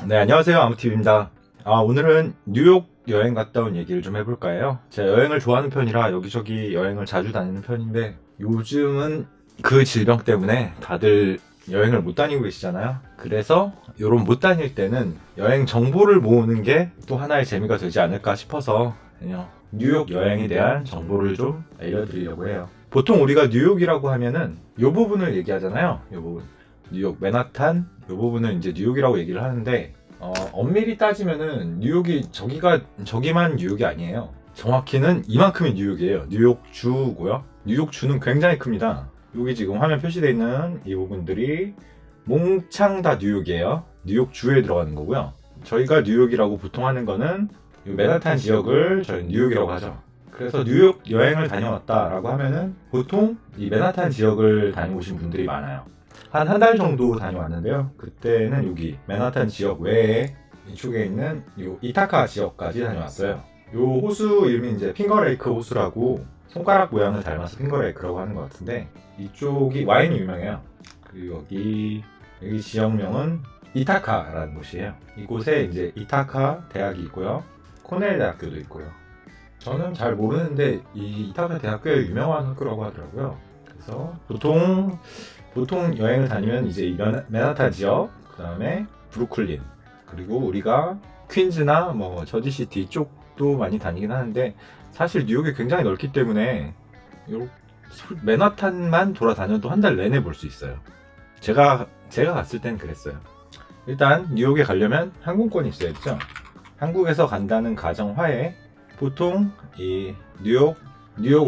네, 안녕하세요. 아무팁입니다. 오늘은 뉴욕 여행 갔다 온 얘기를 좀 해볼까 해요. 제가 여행을 좋아하는 편이라 여기저기 여행을 자주 다니는 편인데 요즘은 그 질병 때문에 다들 여행을 못 다니고 계시잖아요. 그래서 요런 못 다닐 때는 여행 정보를 모으는 게 또 하나의 재미가 되지 않을까 싶어서 그냥 뉴욕 여행에 대한 정보를 좀 알려드리려고 해요. 보통 우리가 뉴욕이라고 하면은 요 부분을 얘기하잖아요. 요 부분. 뉴욕 맨하탄 이 부분은 이제 뉴욕이라고 얘기를 하는데 엄밀히 따지면은 뉴욕이 저기만 뉴욕이 아니에요. 정확히는 이만큼이 뉴욕이에요. 뉴욕주고요. 뉴욕주는 굉장히 큽니다. 여기 지금 화면 표시되어 있는 이 부분들이 몽창 다 뉴욕이에요. 뉴욕주에 들어가는 거고요. 저희가 뉴욕이라고 보통 하는 거는 이 맨하탄 지역을 저희 뉴욕이라고 하죠. 그래서 뉴욕 여행을 다녀왔다라고 하면은 보통 이 맨하탄 지역을 다녀오신 분들이 많아요. 한 달 정도 다녀왔는데요. 그때는 여기 맨하탄 지역 외에 이쪽에 있는 요 이타카 지역까지 다녀왔어요. 요 호수 이름이 이제 핑거레이크 호수라고 손가락 모양을 닮아서 핑거레이크라고 하는 것 같은데 이쪽이 와인이 유명해요. 그리고 여기 지역명은 이타카라는 곳이에요. 이곳에 이제 이타카 대학이 있고요. 코넬 대학교도 있고요. 저는 잘 모르는데 이 이타카 대학교에 유명한 학교라고 하더라고요. 그래서 보통 여행을 다니면 이제 이 맨하탄 지역, 그 다음에 브루클린, 그리고 우리가 퀸즈나 뭐 저지시티 이쪽도 많이 다니긴 하는데 사실 뉴욕이 굉장히 넓기 때문에 맨하탄만 돌아다녀도 한 달 내내 볼 수 있어요. 제가 갔을 땐 그랬어요. 일단 뉴욕에 가려면 항공권이 있어야죠. 한국에서 간다는 가정하에 보통 이 뉴욕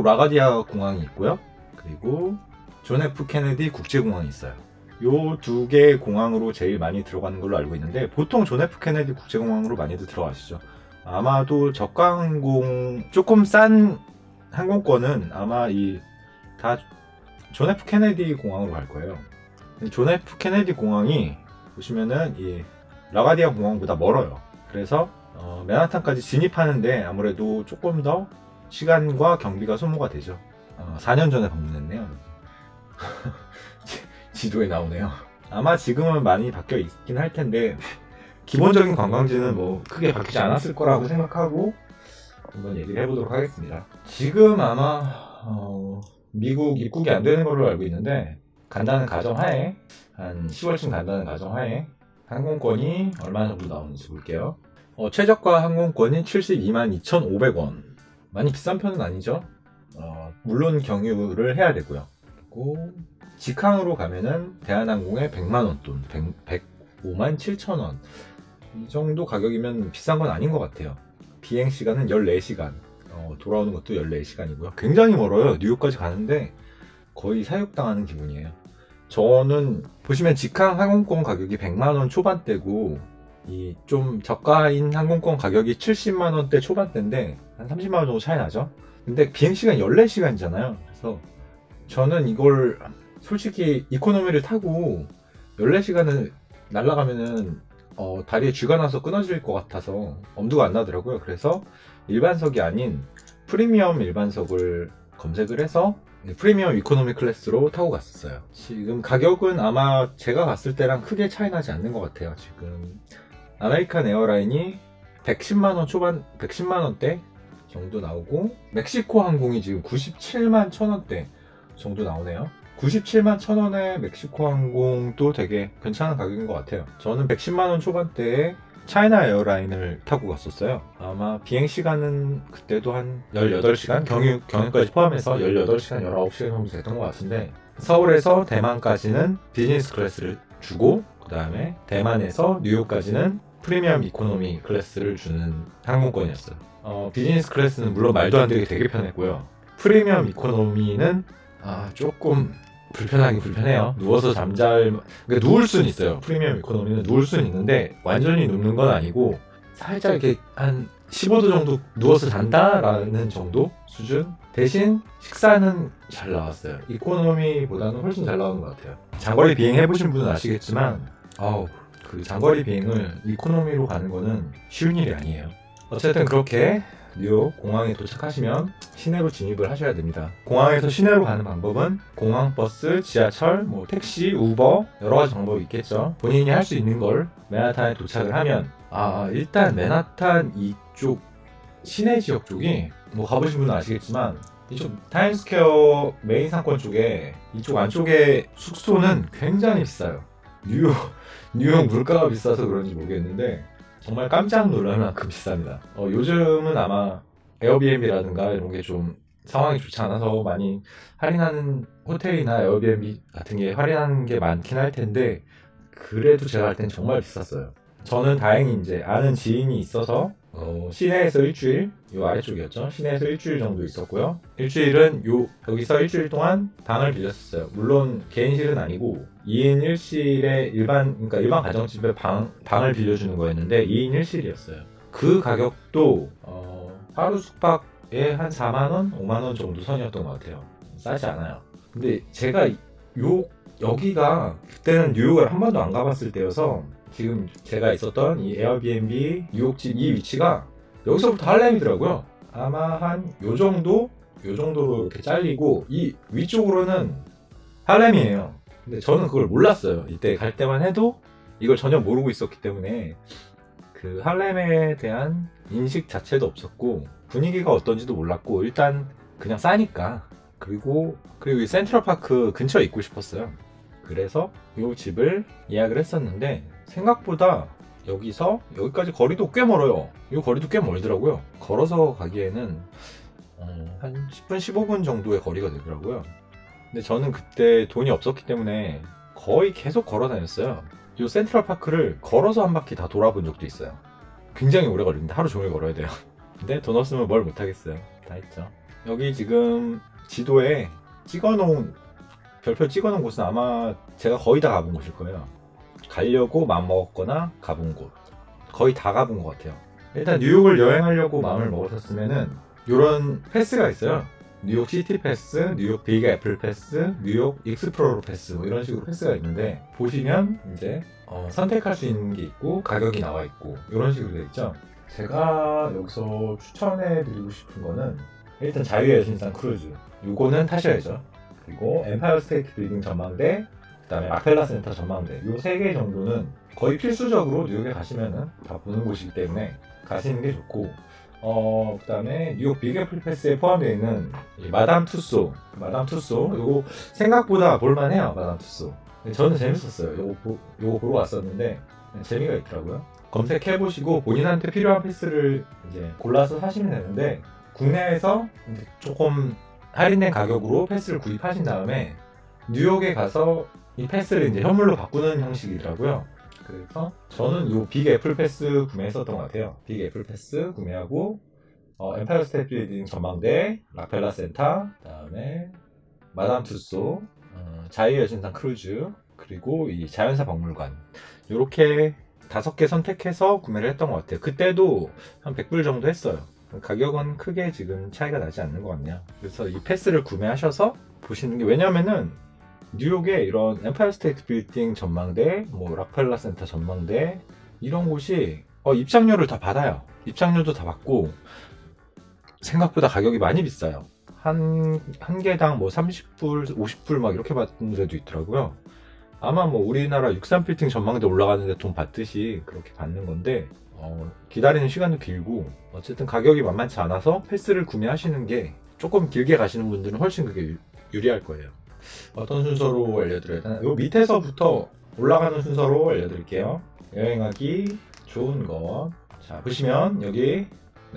라가디아 공항이 있고요. 그리고 존 F 케네디 국제공항이 있어요. 요 두 개의 공항으로 제일 많이 들어가는 걸로 알고 있는데 보통 존 F 케네디 국제공항으로 많이들 들어가시죠. 아마도 저가 항공 조금 싼 항공권은 아마 다 존 F 케네디 공항으로 갈 거예요. 존 F 케네디 공항이 보시면은 이 라가디아 공항보다 멀어요. 그래서 맨하탄까지 진입하는데 아무래도 조금 더 시간과 경비가 소모가 되죠. 4년 전에 방문했네요. 지도에 나오네요. 아마 지금은 많이 바뀌어 있긴 할 텐데 기본적인 관광지는 뭐 크게 바뀌지 않았을 거라고 생각하고 한번 얘기를 해보도록 하겠습니다. 지금 아마 미국 입국이 안 되는 걸로 알고 있는데 간다는 가정하에 한 10월쯤 간다는 가정하에 항공권이 얼마 정도 나오는지 볼게요. 최저가 항공권이 72만 2,500원. 많이 비싼 편은 아니죠. 물론 경유를 해야 되고요. 그리고 직항으로 가면은 대한항공에 100만원 돈, 105만 7천원. 이 정도 가격이면 비싼 건 아닌 것 같아요. 비행시간은 14시간. 돌아오는 것도 14시간이고요. 굉장히 멀어요. 뉴욕까지 가는데 거의 사육당하는 기분이에요. 저는 보시면 직항 항공권 가격이 100만원 초반대고 이 좀 저가인 항공권 가격이 70만원대 초반대인데 한 30만원 정도 차이 나죠. 근데 비행시간 14시간이잖아요. 그래서 저는 이걸 솔직히 이코노미를 타고 14시간을 날아가면은 다리에 쥐가 나서 끊어질 것 같아서 엄두가 안 나더라고요. 그래서 일반석이 아닌 프리미엄 일반석을 검색을 해서 프리미엄 이코노미 클래스로 타고 갔었어요. 지금 가격은 아마 제가 갔을 때랑 크게 차이 나지 않는 것 같아요. 지금 아메리칸 에어라인이 110만원 초반, 110만원대 정도 나오고 멕시코 항공이 지금 97만 1,000원대 정도 나오네요. 97만 1,000원에 멕시코 항공도 되게 괜찮은 가격인 것 같아요. 저는 110만원 초반대에 차이나 에어라인을 타고 갔었어요. 아마 비행시간은 그때도 한 18시간? 경유까지 포함해서 18시간, 19시간 정도 됐던 것 같은데 서울에서 대만까지는 비즈니스 클래스를 주고 그 다음에 대만에서 뉴욕까지는 프리미엄 이코노미 클래스를 주는 항공권이었어요. 비즈니스 클래스는 물론 말도 안 되게 되게 편했고요. 프리미엄 이코노미는 조금 불편하긴 불편해요. 누워서 그러니까 누울 수는 있어요. 프리미엄 이코노미는 누울 수는 있는데 완전히 눕는 건 아니고 살짝 이렇게 한 15도 정도 누워서 잔다라는 정도 수준? 대신 식사는 잘 나왔어요. 이코노미보다는 훨씬 잘 나오는 것 같아요. 장거리 비행 해보신 분은 아시겠지만 그 장거리 비행을 이코노미로 가는 거는 쉬운 일이 아니에요. 어쨌든 그렇게 뉴욕 공항에 도착하시면 시내로 진입을 하셔야 됩니다. 공항에서 시내로 가는 방법은 공항버스, 지하철, 뭐 택시, 우버 여러 가지 방법이 있겠죠. 본인이 할 수 있는 걸 맨하탄에 도착을 하면 일단 맨하탄 이쪽 시내 지역 쪽이 뭐 가보신 분은 아시겠지만 이쪽 타임스퀘어 메인 상권 쪽에 이쪽 안쪽에 숙소는 굉장히 비싸요. 뉴욕 물가가 비싸서 그런지 모르겠는데 정말 깜짝 놀랄 만큼 비쌉니다. 요즘은 아마 에어비앤비라든가 이런 게 좀 상황이 좋지 않아서 많이 할인하는 호텔이나 에어비앤비 같은 게 할인하는 게 많긴 할 텐데 그래도 제가 할 땐 정말 비쌌어요. 저는 다행히 이제 아는 지인이 있어서 시내에서 일주일, 요 아래쪽이었죠. 시내에서 일주일 정도 있었고요. 일주일은 여기서 일주일 동안 방을 빌렸었어요. 물론 개인실은 아니고 2인 1실에 그러니까 일반 가정집에 방을 빌려주는 거였는데 2인 1실이었어요. 그 가격도 하루 숙박에 한 4만원, 5만원 정도 선이었던 것 같아요. 싸지 않아요. 근데 제가 여기가 그때는 뉴욕을 한 번도 안 가봤을 때여서 지금 제가 있었던 이 에어비앤비 뉴욕집 이 위치가 여기서부터 할렘이더라고요. 아마 한 요 정도로 이렇게 잘리고 이 위쪽으로는 할렘이에요. 근데 저는 그걸 몰랐어요. 이때 갈 때만 해도 이걸 전혀 모르고 있었기 때문에 그 할렘에 대한 인식 자체도 없었고 분위기가 어떤지도 몰랐고 일단 그냥 싸니까 그리고 이 센트럴파크 근처에 있고 싶었어요. 그래서 이 집을 예약을 했었는데 생각보다 여기서 여기까지 거리도 꽤 멀어요. 이 거리도 꽤 멀더라고요. 걸어서 가기에는 한 10분 15분 정도의 거리가 되더라고요. 근데 저는 그때 돈이 없었기 때문에 거의 계속 걸어 다녔어요. 이 센트럴파크를 걸어서 한 바퀴 다 돌아본 적도 있어요. 굉장히 오래 걸립니다. 하루 종일 걸어야 돼요. 근데 돈 없으면 뭘 못하겠어요. 다 했죠. 여기 지금 지도에 별표 찍어놓은 곳은 아마 제가 거의 다 가본 곳일 거예요. 가려고 마음먹었거나 가본 곳 거의 다 가본 것 같아요. 일단 뉴욕을 여행하려고 마음을 먹으셨으면은 이런 패스가 있어요. 뉴욕 시티 패스, 뉴욕 빅 애플 패스, 뉴욕 익스플로러 패스 뭐 이런 식으로 패스가 있는데 보시면 이제 선택할 수 있는 게 있고 가격이 나와 있고 이런 식으로 되어 있죠. 제가 여기서 추천해 드리고 싶은 거는 일단 자유의 여신상 크루즈 요거는 타셔야죠. 그리고 엠파이어 스테이트 빌딩 전망대, 그 다음에 락펠라 센터 전망대 요 3개 정도는 거의 필수적으로 뉴욕에 가시면은 다 보는 곳이기 때문에 가시는 게 좋고 그 다음에 뉴욕 빅애플 패스에 포함되어 있는 이 마담 투소 요거 생각보다 볼만해요. 마담 투소 저는 재밌었어요. 요거 보러 왔었는데 재미가 있더라고요. 검색해보시고 본인한테 필요한 패스를 이제 골라서 사시면 되는데 국내에서 조금 할인된 가격으로 패스를 구입하신 다음에 뉴욕에 가서 이 패스를 이제 현물로 바꾸는 형식이더라고요. 그래서 저는 요 빅 애플 패스 구매했었던 것 같아요. 빅 애플 패스 구매하고 엠파이어 스테이트 빌딩 전망대, 락펠라 센터, 그다음에 마담 투소, 자유의 여신상 크루즈, 그리고 이 자연사 박물관 요렇게 5개 선택해서 구매를 했던 것 같아요. 그때도 한 100불 정도 했어요. 가격은 크게 지금 차이가 나지 않는 것 같네요. 그래서 이 패스를 구매하셔서 보시는 게 왜냐면은 뉴욕에 이런 엠파이어 스테이트 빌딩 전망대, 뭐 락펠라 센터 전망대 이런 곳이 입장료를 다 받아요. 입장료도 다 받고 생각보다 가격이 많이 비싸요. 한 개당 뭐 30불, 50불 막 이렇게 받는 데도 있더라고요. 아마 뭐 우리나라 63빌딩 전망대 올라가는데 돈 받듯이 그렇게 받는 건데 기다리는 시간도 길고 어쨌든 가격이 만만치 않아서 패스를 구매하시는 게 조금 길게 가시는 분들은 훨씬 그게 유리할 거예요. 어떤 순서로 알려드려야 되나? 요 밑에서부터 올라가는 순서로 알려드릴게요. 여행하기 좋은 것. 자, 보시면 여기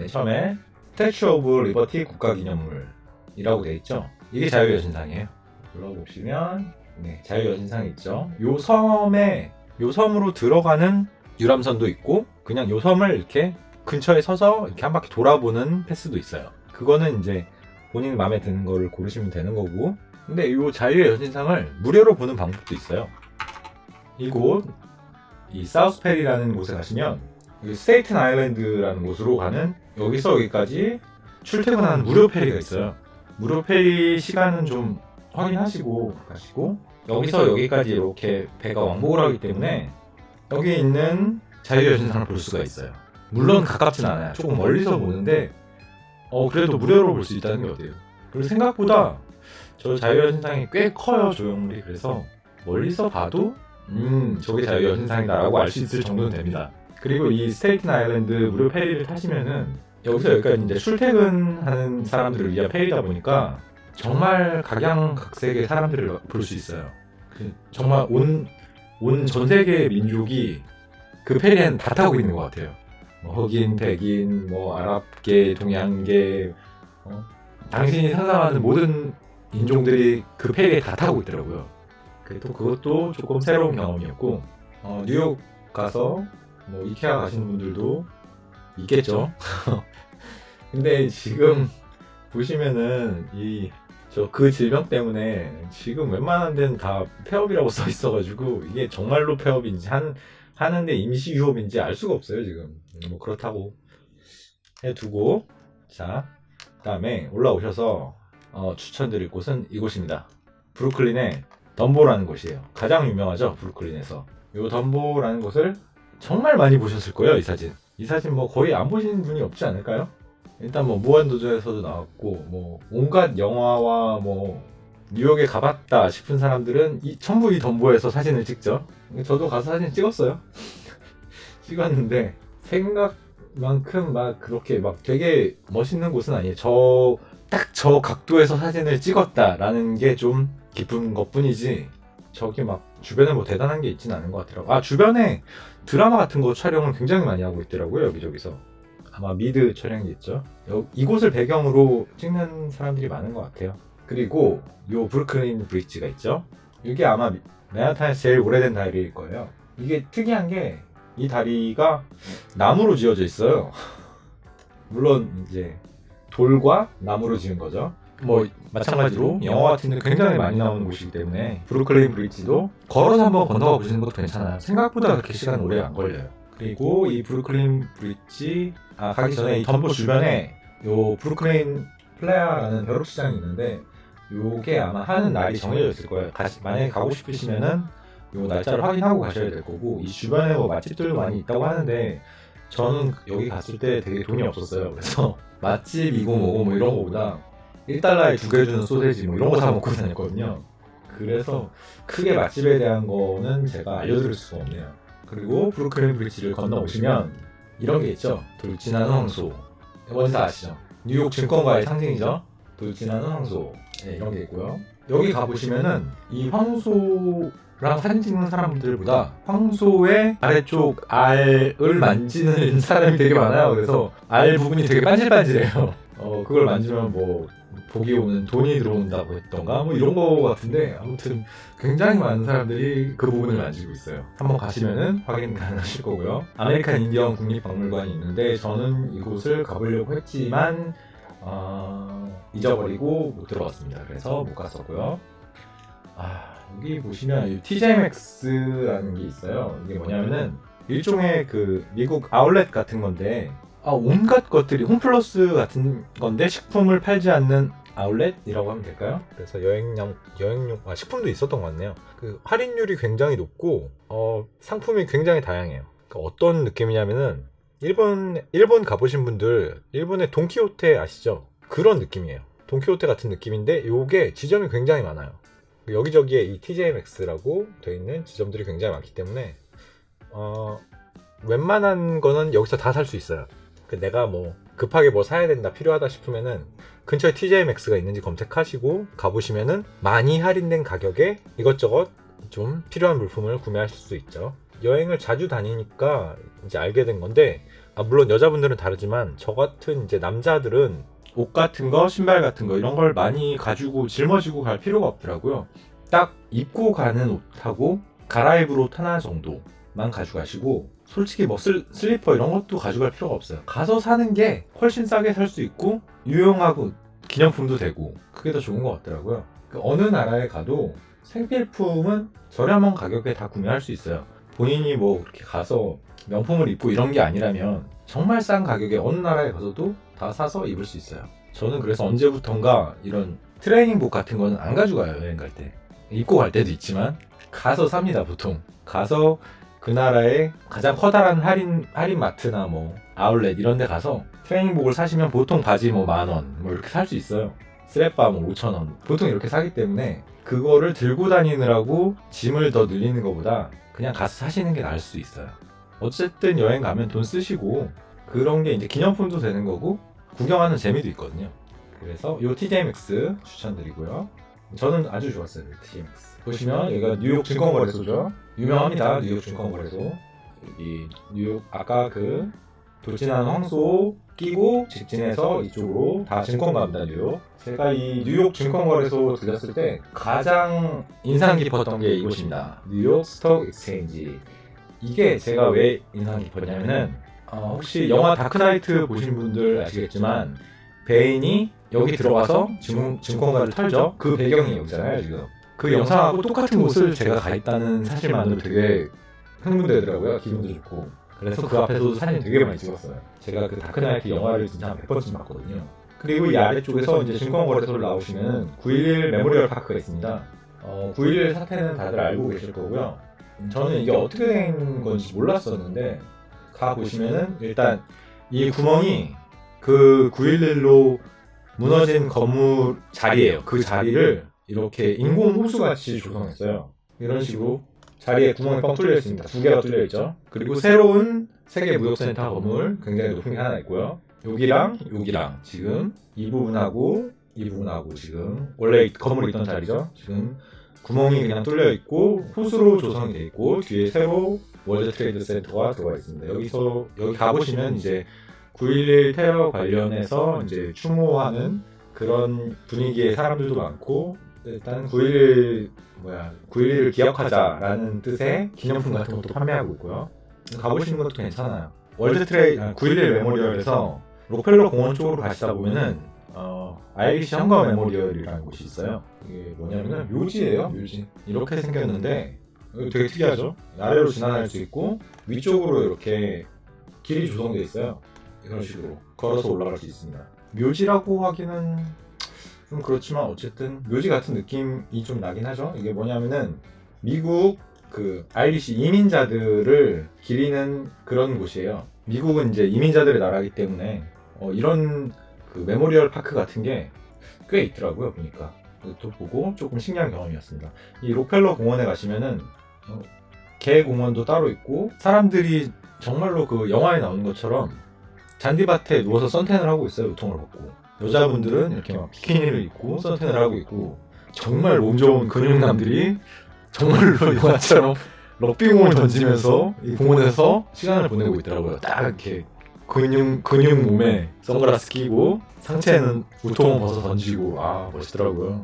처음에 스태츄 오브 리버티 국가기념물이라고 되어 있죠. 이게 자유여신상이에요. 눌러보시면 자유여신상이 있죠. 요 섬으로 들어가는 유람선도 있고 그냥 요 섬을 이렇게 근처에 서서 이렇게 한 바퀴 돌아보는 패스도 있어요. 그거는 이제 본인 마음에 드는 거를 고르시면 되는 거고 근데 이 자유의 여신상을 무료로 보는 방법도 있어요. 이곳 이 사우스페리라는 곳에 가시면 스테이튼 아일랜드라는 곳으로 가는 여기서 여기까지 출퇴근하는 무료 페리가 있어요. 무료 페리 시간은 좀 확인하시고 가시고 여기서 여기까지 이렇게 배가 왕복을 하기 때문에 여기 있는 자유의 여신상을 볼 수가 있어요. 물론 가깝진 않아요. 조금 멀리서 보는데 그래도 무료로 볼 수 있다는 게 어때요? 그리고 생각보다 저 자유여신상이 꽤 커요, 조형물이. 그래서 멀리서 봐도 저게 자유여신상이다라고 알 수 있을 정도는 됩니다. 그리고 이 스테이튼 아일랜드 무료 페리를 타시면은 여기서 여기까지 이제 출퇴근하는 사람들을 위한 페리다 보니까 정말 각양각색의 사람들을 볼 수 있어요. 정말 온 전 세계의 민족이 그 페리에는 다 타고 있는 것 같아요. 뭐 흑인, 백인, 뭐 아랍계, 동양계, 당신이 상상하는 모든 인종들이 그 페리에 다 타고 있더라고요. 또 그것도 조금 새로운 경험이었고, 뉴욕 가서 뭐 이케아 가시는 분들도 있겠죠. 근데 지금 보시면은 그 질병 때문에 지금 웬만한 데는 다 폐업이라고 써 있어가지고 이게 정말로 폐업인지 하는데 임시 유업인지 알 수가 없어요 지금. 뭐 그렇다고 해두고, 자 그다음에 올라오셔서 추천드릴 곳은 이곳입니다. 브루클린의 덤보라는 곳이에요. 가장 유명하죠, 브루클린에서. 요 덤보라는 곳을 정말 많이 보셨을 거예요. 이 사진 뭐 거의 안 보시는 분이 없지 않을까요? 일단 뭐 무한도전에서도 나왔고, 뭐 온갖 영화와 뭐 뉴욕에 가봤다 싶은 사람들은 전부 이 덤보에서 사진을 찍죠. 저도 가서 사진 찍었어요. 찍었는데 생각만큼 막 그렇게 막 되게 멋있는 곳은 아니에요. 딱 저 각도에서 사진을 찍었다라는 게 좀 기쁜 것 뿐이지, 저기 막 주변에 뭐 대단한 게 있지는 않은 것 같더라고요. 주변에 드라마 같은 거 촬영을 굉장히 많이 하고 있더라고요. 여기저기서. 아마 미드 촬영이겠죠. 이곳을 배경으로 찍는 사람들이 많은 것 같아요. 그리고 요 브루클린 브릿지가 있죠. 이게 아마 맨하탄에서 제일 오래된 다리일 거예요. 이게 특이한 게 이 다리가 나무로 지어져 있어요. 물론 이제 돌과 나무로 지은 거죠. 뭐 마찬가지로 영화 같은 데 굉장히 많이 나오는 곳이기 때문에 브루클린 브릿지도 걸어서 한번 건너가 보시는 것도 괜찮아요. 생각보다 그렇게 시간 오래 안 걸려요. 그리고 이 브루클린 브릿지 가기 전에 이 덤보 주변에 요 브루클린 플레아라는 벼룩시장이 있는데, 요게 아마 하는 날이 정해져 있을 거예요. 만약에 가고 싶으시면은 요 날짜를 확인하고 가셔야 될 거고, 이 주변에 뭐 맛집들도 많이 있다고 하는데 저는 여기 갔을 때 되게 돈이 없었어요. 그래서 맛집이고 뭐고 뭐 이런 거보다 1달러에 2개 주는 소세지 뭐 이런 거 사 먹고 다녔거든요. 그래서 크게 맛집에 대한 거는 제가 알려드릴 수가 없네요. 그리고 브루클린 브릿지를 건너오시면 이런 게 있죠. 돌진하는 황소. 뭔지 아시죠? 뉴욕 증권가의 상징이죠. 돌진하는 황소. 네, 이런 게 있고요. 여기 가보시면은 이 황소랑 사진 찍는 사람들보다 황소의 아래쪽 알을 만지는 사람이 되게 많아요. 그래서 알 부분이 되게 반질반질해요. 그걸 만지면 뭐 복이 오는, 돈이 들어온다고 했던가 뭐 이런 거 같은데, 아무튼 굉장히 많은 사람들이 그 부분을 만지고 있어요. 한번 가시면은 확인 가능하실 거고요. 아메리칸 인디언 국립박물관이 있는데 저는 이곳을 가보려고 했지만 잊어버리고 못 들어갔습니다. 그래서 못 갔었고요. 여기 보시면 TJ Maxx라는 게 있어요. 이게 뭐냐면은 일종의 그 미국 아울렛 같은 건데, 온갖 것들이 홈플러스 같은 건데 식품을 팔지 않는 아울렛이라고 하면 될까요? 그래서 여행용 식품도 있었던 것 같네요. 그 할인율이 굉장히 높고 상품이 굉장히 다양해요. 그러니까 어떤 느낌이냐면은 일본 가보신 분들, 일본의 돈키호테 아시죠? 그런 느낌이에요. 돈키호테 같은 느낌인데 요게 지점이 굉장히 많아요. 여기저기에 이 TJ Maxx라고 되어 있는 지점들이 굉장히 많기 때문에 웬만한 거는 여기서 다 살 수 있어요. 내가 뭐 급하게 뭐 사야 된다, 필요하다 싶으면은 근처에 TJ Maxx가 있는지 검색하시고 가보시면은 많이 할인된 가격에 이것저것 좀 필요한 물품을 구매하실 수 있죠. 여행을 자주 다니니까 이제 알게 된 건데, 물론 여자분들은 다르지만 저 같은 이제 남자들은 옷 같은 거, 신발 같은 거 이런 걸 많이 가지고 짊어지고 갈 필요가 없더라고요. 딱 입고 가는 옷하고 갈아입을 옷 하나 정도만 가져가시고, 솔직히 뭐 슬리퍼 이런 것도 가져갈 필요가 없어요. 가서 사는 게 훨씬 싸게 살 수 있고 유용하고 기념품도 되고 그게 더 좋은 것 같더라고요. 어느 나라에 가도 생필품은 저렴한 가격에 다 구매할 수 있어요. 본인이 뭐 그렇게 가서 명품을 입고 이런 게 아니라면 정말 싼 가격에 어느 나라에 가서도 다 사서 입을 수 있어요. 저는 그래서 언제부턴가 이런 트레이닝복 같은 거는 안 가져가요. 여행 갈 때. 입고 갈 때도 있지만 가서 삽니다. 보통 가서 그 나라의 가장 커다란 할인 마트나 뭐 아울렛 이런 데 가서 트레이닝복을 사시면 보통 바지 뭐 10,000원 뭐 이렇게 살 수 있어요. 스레빠 뭐 5,000원 보통 이렇게 사기 때문에 그거를 들고 다니느라고 짐을 더 늘리는 것보다 그냥 가서 사시는 게 나을 수 있어요. 어쨌든 여행 가면 돈 쓰시고 그런 게 이제 기념품도 되는 거고 구경하는 재미도 있거든요. 그래서 이 TJMX 추천드리고요. 저는 아주 좋았어요. TJMX 보시면 여기가 뉴욕 증권거래소죠. 유명합니다. 뉴욕 증권거래소. 여기 뉴욕 아까 그 돌진하는 황소 끼고 직진해서 이쪽으로 다 증권가입니다. 뉴욕. 제가 이 뉴욕 증권거래소 들렸을 때 가장 인상 깊었던 게 이곳입니다. 뉴욕 스톡 익스체인지. 이게 제가 왜 인상 깊었냐면은 혹시 영화 다크나이트 보신 분들 아시겠지만 베인이 여기 들어가서 증권가를 털죠. 그 배경이 여기잖아요 지금. 그 영상하고 똑같은 곳을 제가 가 있다는 사실만으로 되게 흥분되더라고요. 기분도 좋고. 그래서 그 앞에서도 사진 되게 많이 찍었어요. 제가 그 다크나이트 영화를 진짜 한 100번쯤 봤거든요. 그리고 이 아래쪽에서 이제 증권거래소를 나오시면 9.11 메모리얼 파크가 있습니다. 9.11 사태는 다들 알고 계실 거고요. 저는 이게 어떻게 된 건지 몰랐었는데 가 보시면은 일단 이 구멍이 그 9.11로 무너진 건물 자리예요. 그 자리를 이렇게 인공 호수 같이 조성했어요. 이런 식으로 자리에 구멍이 뻥 뚫려 있습니다. 2개가 뚫려 있죠. 그리고 새로운 세계 무역센터 건물 굉장히 높은 게 하나 있고요. 여기랑 여기랑 지금 이 부분하고 지금 원래 건물이 있던 자리죠. 지금 구멍이 그냥 뚫려 있고 호수로 조성이 돼 있고 뒤에 새로 월드 트레이드 센터가 들어가 있습니다. 여기 가보시면 이제 9.11 테러 관련해서 이제 추모하는 그런 분위기의 사람들도 많고 일단 9.11을 기억하자라는 뜻의 기념품 같은 것도 판매하고 있고요. 가보시는 것도 괜찮아요. 9.11 메모리얼에서 록펠러 공원 쪽으로 가시다 보면은 아이리시 헝거 메모리얼이라는 곳이 있어요. 이게 뭐냐면은 묘지예요. 묘지. 이렇게 생겼는데 되게 특이하죠. 아래로 지나갈 수 있고 위쪽으로 이렇게 길이 조성되어 있어요. 이런 식으로 걸어서 올라갈 수 있습니다. 묘지라고 하기는 좀 그렇지만 어쨌든 묘지 같은 느낌이 좀 나긴 하죠. 이게 뭐냐면은 미국 그 아이리시 이민자들을 기리는 그런 곳이에요. 미국은 이제 이민자들의 나라이기 때문에 이런 그 메모리얼 파크 같은 게 꽤 있더라고요. 보니까 또 보고 조금 신기한 경험이었습니다. 이 록펠러 공원에 가시면은 개 공원도 따로 있고 사람들이 정말로 그 영화에 나오는 것처럼 잔디밭에 누워서 선탠을 하고 있어요. 우통을 벗고. 여자분들은 이렇게 막 비키니를 입고 선탠을 하고 있고 정말 몸 좋은 근육남들이 정말로 영화처럼 럭비공을 던지면서 이 공원에서 시간을 보내고 있더라고요. 딱 이렇게 근육 몸에 선글라스 끼고 상체는 우통 벗어 던지고 멋있더라고요.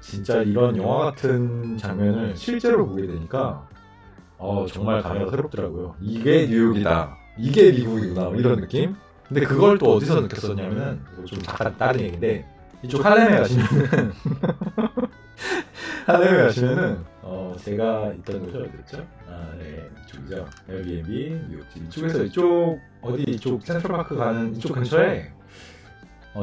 진짜 이런 영화 같은 장면을 실제로 보게 되니까 정말 감회가 새롭더라고요. 이게 뉴욕이다. 이게 미국이구나. 이런 느낌? 근데 그걸 또 어디서 느꼈었냐면은 좀 잠깐 다른 얘기인데 이쪽 할렘에 가시면은 제가 있던 곳이 어디였죠? 네, 이쪽이죠. 에어비앤비 뉴욕집 이쪽에서 이쪽 센트럴파크 가는 이쪽 근처에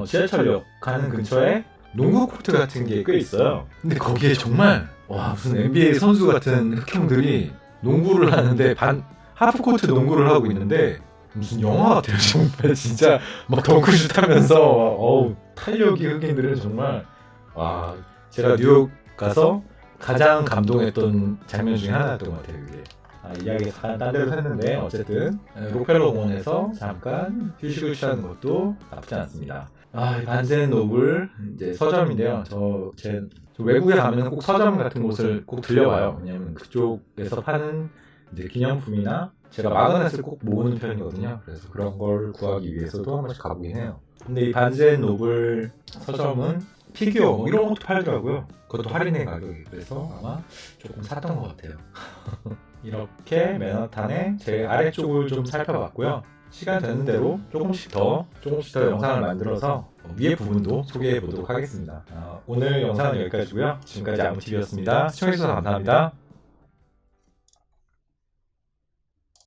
지하철역 가는 근처에 농구 코트 같은 게 꽤 있어요. 근데 거기에 정말 무슨 NBA 선수 같은 흑형들이 농구를 하는데 하프 코트 농구를 하고 있는데 무슨 영화 같아요. 정말 진짜 막 덩크슛 하면서 탄력이 흑인들은 정말 제가 뉴욕 가서 가장 감동했던 장면 중에 하나였던 것 같아요. 이게 이야기가 잠깐 딴 데로 샜는데 어쨌든 록펠러 공원에서 잠깐 휴식을 취하는 것도 나쁘지 않습니다. 반센 노블 이제 서점인데요. 저 외국에 가면 꼭 서점 같은 곳을 꼭 들려봐요. 왜냐면 그쪽에서 파는 이제 기념품이나 제가 마그넷을 꼭 모으는 편이거든요. 그래서 그런 걸 구하기 위해서도 한 번씩 가보긴 해요. 근데 이 반센 노블 서점은 피규어 이런 것도 팔더라고요. 그것도 할인된 가격이. 그래서 아마 조금 샀던 것 같아요. 이렇게 맨하탄의 제 아래쪽을 좀 살펴봤고요. 시간 되는 대로 조금씩 더 영상을 만들어서 위에 부분도 소개해 보도록 하겠습니다. 오늘 영상은 여기까지고요. 지금까지 아무TV였습니다. 시청해주셔서 감사합니다.